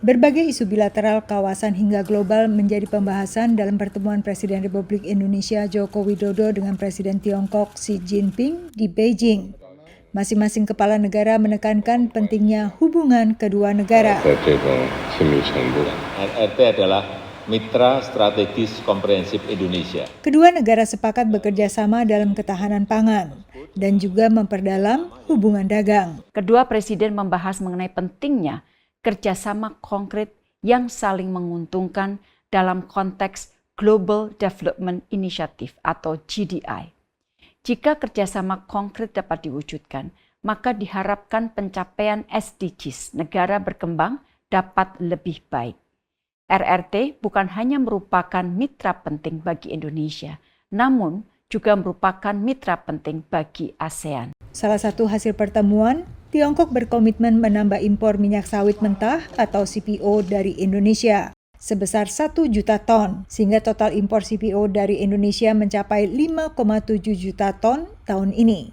Berbagai isu bilateral kawasan hingga global menjadi pembahasan dalam pertemuan Presiden Republik Indonesia Joko Widodo dengan Presiden Tiongkok Xi Jinping di Beijing. Masing-masing kepala negara menekankan pentingnya hubungan kedua negara. RRT adalah mitra strategis komprehensif Indonesia. Kedua negara sepakat bekerja sama dalam ketahanan pangan dan juga memperdalam hubungan dagang. Kedua presiden membahas mengenai pentingnya kerjasama konkret yang saling menguntungkan dalam konteks Global Development Initiative atau GDI. Jika kerjasama konkret dapat diwujudkan, maka diharapkan pencapaian SDGs negara berkembang dapat lebih baik. RRT bukan hanya merupakan mitra penting bagi Indonesia, namun juga merupakan mitra penting bagi ASEAN. Salah satu hasil pertemuan, Tiongkok berkomitmen menambah impor minyak sawit mentah atau CPO dari Indonesia sebesar 1 juta ton, sehingga total impor CPO dari Indonesia mencapai 5,7 juta ton tahun ini.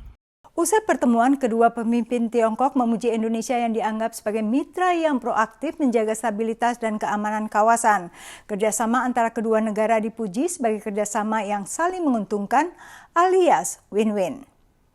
Usai pertemuan, kedua pemimpin Tiongkok memuji Indonesia yang dianggap sebagai mitra yang proaktif menjaga stabilitas dan keamanan kawasan. Kerjasama antara kedua negara dipuji sebagai kerjasama yang saling menguntungkan alias win-win.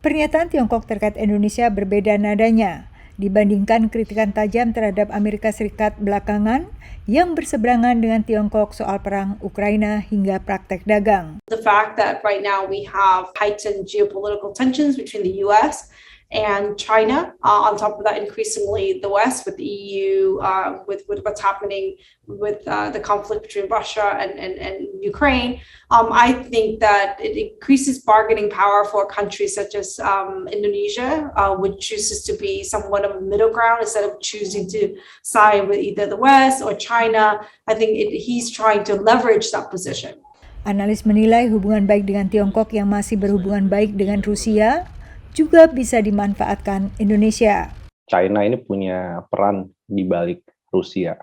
Pernyataan Tiongkok terkait Indonesia berbeda nadanya dibandingkan kritikan tajam terhadap Amerika Serikat belakangan yang berseberangan dengan Tiongkok soal perang Ukraina hingga praktek dagang. The fact that right now we have heightened geopolitical tensions between the US and China, on top of that increasingly the West with the EU, with what's happening with the conflict between Russia and Ukraine, I think that it increases bargaining power for countries such as Indonesia, which chooses to be somewhat of a middle ground instead of choosing to side with either the West or China. I think he's trying to leverage that position. Analis menilai hubungan baik dengan Tiongkok yang masih berhubungan baik dengan Rusia juga bisa dimanfaatkan Indonesia. China ini punya peran di balik Rusia,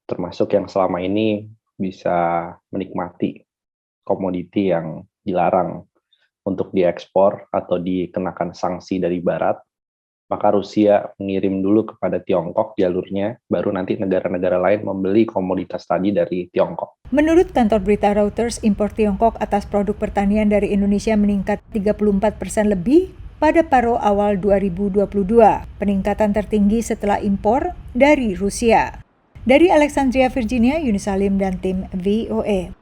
termasuk yang selama ini bisa menikmati komoditi yang dilarang untuk diekspor atau dikenakan sanksi dari Barat. Maka Rusia mengirim dulu kepada Tiongkok jalurnya, baru nanti negara-negara lain membeli komoditas tadi dari Tiongkok. Menurut kantor berita Reuters, impor Tiongkok atas produk pertanian dari Indonesia meningkat 34% lebih pada paruh awal 2022, peningkatan tertinggi setelah impor dari Rusia. Dari Alexandria, Virginia, Yuni Salim dan tim VOA.